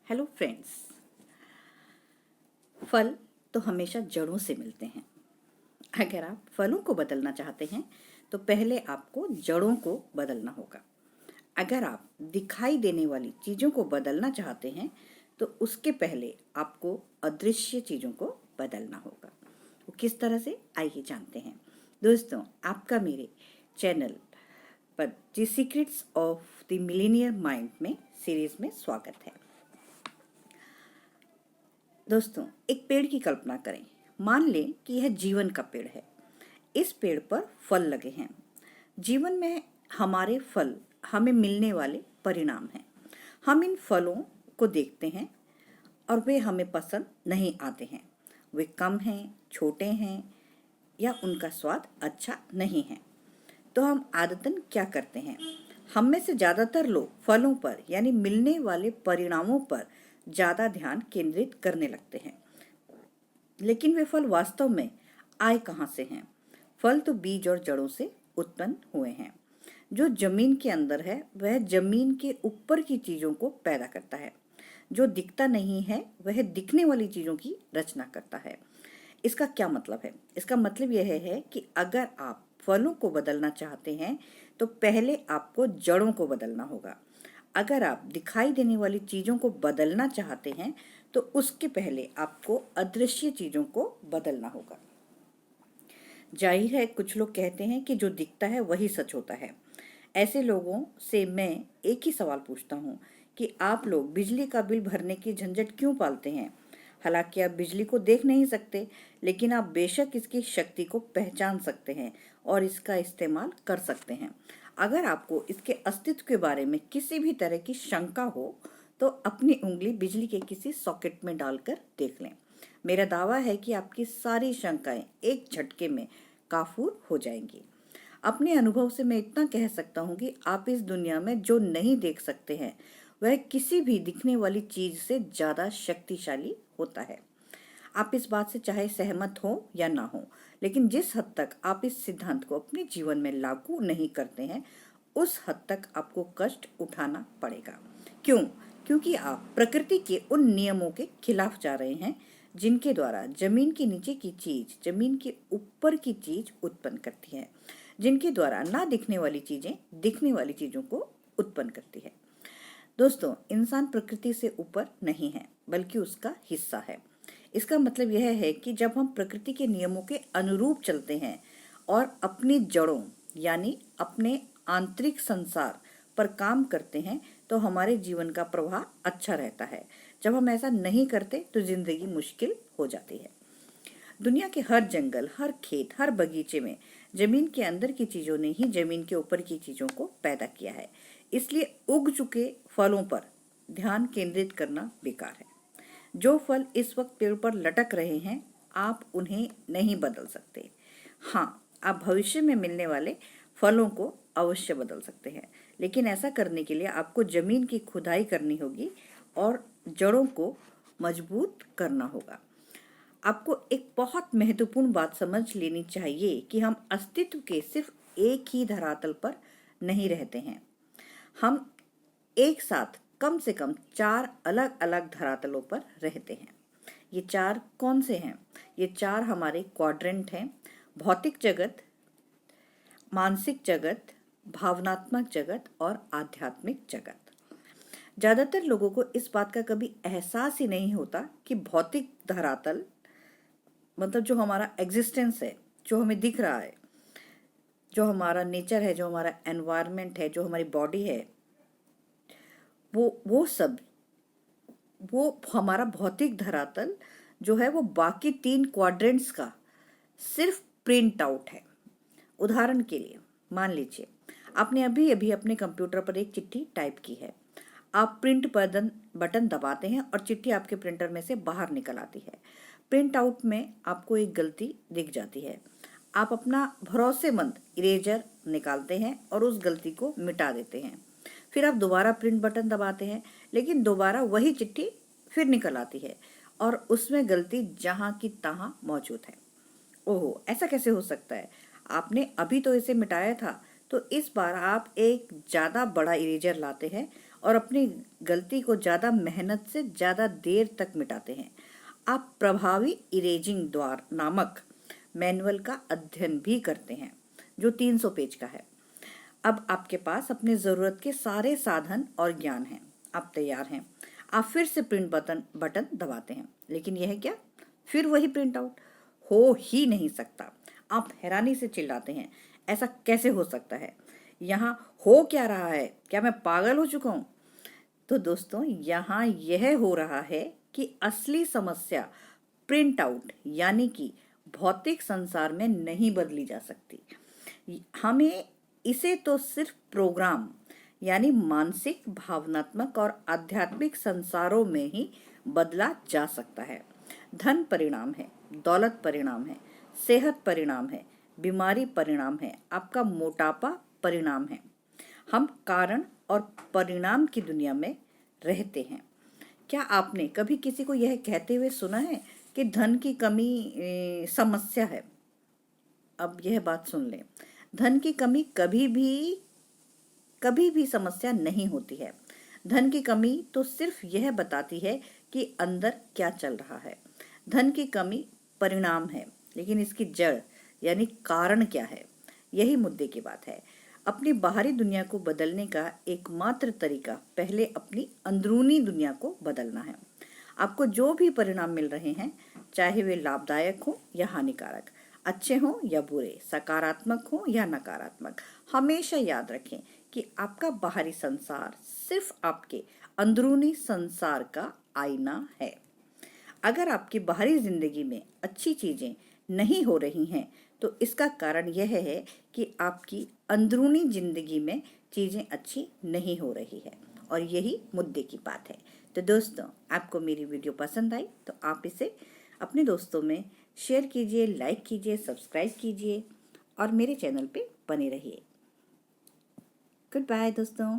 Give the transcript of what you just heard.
Hello friends. फल तो हमेशा जड़ों से मिलते हैं। अगर आप फलों को बदलना चाहते हैं तो पहले आपको जड़ों को बदलना होगा। अगर आप दिखाई देने वाली चीज़ों को बदलना चाहते हैं तो उसके पहले आपको अदृश्य चीज़ों को बदलना होगा। वो किस तरह से, आइए जानते हैं। दोस्तों, आपका मेरे चैनल पर the secrets of the Millionaire mind में सीरीज में स्वागत है। दोस्तों, एक पेड़ की कल्पना करें। मान लें कि यह जीवन का पेड़ है। इस पेड़ पर फल लगे हैं। जीवन में हमारे फल हमें मिलने वाले परिणाम हैं। हम इन फलों को देखते हैं और वे हमें पसंद नहीं आते हैं। वे कम हैं, छोटे हैं या उनका स्वाद अच्छा नहीं है। तो हम आदतन क्या करते हैं? हम में से ज़्यादातर लोग फलों पर यानी मिलने वाले परिणामों पर ज़्यादा ध्यान केंद्रित करने लगते हैं। लेकिन वे फल वास्तव में आए कहाँ से हैं? फल तो बीज और जड़ों से उत्पन्न हुए हैं। जो जमीन के अंदर है वह जमीन के ऊपर की चीज़ों को पैदा करता है। जो दिखता नहीं है वह दिखने वाली चीज़ों की रचना करता है। इसका क्या मतलब है? इसका मतलब यह है कि अगर आप फलों को बदलना चाहते हैं तो पहले आपको जड़ों को बदलना होगा। अगर आप दिखाई देने वाली चीज़ों को बदलना चाहते हैं तो उसके पहले आपको अदृश्य चीज़ों को बदलना होगा। जाहिर है, कुछ लोग कहते हैं कि जो दिखता है वही सच होता है। ऐसे लोगों से मैं एक ही सवाल पूछता हूँ कि आप लोग बिजली का बिल भरने की झंझट क्यों पालते हैं? हालांकि आप बिजली को देख नहीं सकते, लेकिन आप बेशक इसकी शक्ति को पहचान सकते हैं और इसका इस्तेमाल कर सकते हैं। अगर आपको इसके अस्तित्व के बारे में किसी भी तरह की शंका हो तो अपनी उंगली बिजली के किसी सॉकेट में डालकर देख लें। मेरा दावा है कि आपकी सारी शंकाएं एक झटके में काफूर हो जाएंगी। अपने अनुभव से मैं इतना कह सकता हूँ कि आप इस दुनिया में जो नहीं देख सकते हैं वह किसी भी दिखने वाली चीज से ज्यादा शक्तिशाली होता है। आप इस बात से चाहे सहमत हो या ना हो, लेकिन जिस हद तक आप इस सिद्धांत को अपने जीवन में लागू नहीं करते हैं उस हद तक आपको कष्ट उठाना पड़ेगा। क्यों? क्योंकि आप प्रकृति के उन नियमों के खिलाफ जा रहे हैं जिनके द्वारा जमीन के नीचे की चीज जमीन के ऊपर की चीज उत्पन्न करती है, जिनके द्वारा ना दिखने वाली चीजें दिखने वाली चीजों को उत्पन्न करती है। दोस्तों, इंसान प्रकृति से ऊपर नहीं है बल्कि उसका हिस्सा है। इसका मतलब यह है कि जब हम प्रकृति के नियमों के अनुरूप चलते हैं और अपनी जड़ों यानी अपने आंतरिक संसार पर काम करते हैं तो हमारे जीवन का प्रवाह अच्छा रहता है। जब हम ऐसा नहीं करते तो जिंदगी मुश्किल हो जाती है। दुनिया के हर जंगल, हर खेत, हर बगीचे में जमीन के अंदर की चीजों ने ही जमीन के ऊपर की चीजों को पैदा किया है। इसलिए उग चुके फलों पर ध्यान केंद्रित करना बेकार है। जो फल इस वक्त पेड़ पर लटक रहे हैं आप उन्हें नहीं बदल सकते। हाँ, आप भविष्य में मिलने वाले फलों को अवश्य बदल सकते हैं, लेकिन ऐसा करने के लिए आपको जमीन की खुदाई करनी होगी और जड़ों को मजबूत करना होगा। आपको एक बहुत महत्वपूर्ण बात समझ लेनी चाहिए कि हम अस्तित्व के सिर्फ एक ही धरातल पर नहीं रहते हैं। हम एक साथ कम से कम 4 अलग अलग धरातलों पर रहते हैं। ये 4 कौन से हैं? ये 4 हमारे क्वाड्रेंट हैं: भौतिक जगत, मानसिक जगत, भावनात्मक जगत और आध्यात्मिक जगत। ज्यादातर लोगों को इस बात का कभी एहसास ही नहीं होता कि भौतिक धरातल मतलब जो हमारा एग्जिस्टेंस है, जो हमें दिख रहा है, जो हमारा नेचर है, जो हमारा एनवायरनमेंट है, जो हमारी बॉडी है, वो सब वो हमारा भौतिक धरातल जो है वो बाकी 3 क्वाड्रेंट्स का सिर्फ प्रिंट आउट है। उदाहरण के लिए मान लीजिए आपने अभी अभी अपने कंप्यूटर पर एक चिट्ठी टाइप की है। आप प्रिंट बटन दबाते हैं और चिट्ठी आपके प्रिंटर में से बाहर निकल आती है। प्रिंट आउट में आपको एक गलती दिख जाती है। आप अपना भरोसेमंद इरेजर निकालते हैं और उस गलती को मिटा देते हैं। फिर आप दोबारा प्रिंट बटन दबाते हैं, लेकिन दोबारा वही चिट्ठी फिर निकल आती है और उसमें गलती जहां की तहां मौजूद है। ओहो, ऐसा कैसे हो सकता है? आपने अभी तो इसे मिटाया था। तो इस बार आप एक ज़्यादा बड़ा इरेजर लाते हैं और अपनी गलती को ज़्यादा मेहनत से ज़्यादा देर तक मिटाते हैं। आप प्रभावी इरेजिंग द्वार नामक मैनुअल का अध्ययन भी करते हैं जो 300 पेज का है। अब आपके पास अपने ज़रूरत के सारे साधन और ज्ञान हैं। आप तैयार हैं। आप फिर से प्रिंट बटन दबाते हैं, लेकिन यह क्या, फिर वही प्रिंट आउट हो ही नहीं सकता। आप हैरानी से चिल्लाते हैं, ऐसा कैसे हो सकता है? यहाँ हो क्या रहा है? क्या मैं पागल हो चुका हूँ? तो दोस्तों, यहाँ यह हो रहा है कि असली समस्या प्रिंट आउट यानी कि भौतिक संसार में नहीं बदली जा सकती। हमें इसे तो सिर्फ प्रोग्राम यानी मानसिक, भावनात्मक और आध्यात्मिक संसारों में ही बदला जा सकता है। धन परिणाम है, दौलत परिणाम है, सेहत परिणाम है, बीमारी परिणाम है, आपका मोटापा परिणाम है। हम कारण और परिणाम की दुनिया में रहते हैं। क्या आपने कभी किसी को यह कहते हुए सुना है कि धन की कमी समस्या है? अब यह बात सुन लें, धन की कमी कभी भी समस्या नहीं होती है। धन की कमी तो सिर्फ यह बताती है कि अंदर क्या चल रहा है। धन की कमी परिणाम है, लेकिन इसकी जड़ यानी कारण क्या है, यही मुद्दे की बात है। अपनी बाहरी दुनिया को बदलने का एकमात्र तरीका पहले अपनी अंदरूनी दुनिया को बदलना है। आपको जो भी परिणाम मिल रहे हैं, चाहे वे लाभदायक हो या हानिकारक, अच्छे हों या बुरे, सकारात्मक हों या नकारात्मक, हमेशा याद रखें कि आपका बाहरी संसार सिर्फ आपके अंदरूनी संसार का आईना है। अगर आपकी बाहरी जिंदगी में अच्छी चीजें नहीं हो रही हैं, तो इसका कारण यह है कि आपकी अंदरूनी जिंदगी में चीजें अच्छी नहीं हो रही है, और यही मुद्दे की बात है। तो दोस्तों, आपको मेरी वीडियो पसंद आई तो आप इसे अपने दोस्तों में शेयर कीजिए, लाइक कीजिए, सब्सक्राइब कीजिए और मेरे चैनल पे बने रहिए। गुड बाय दोस्तों।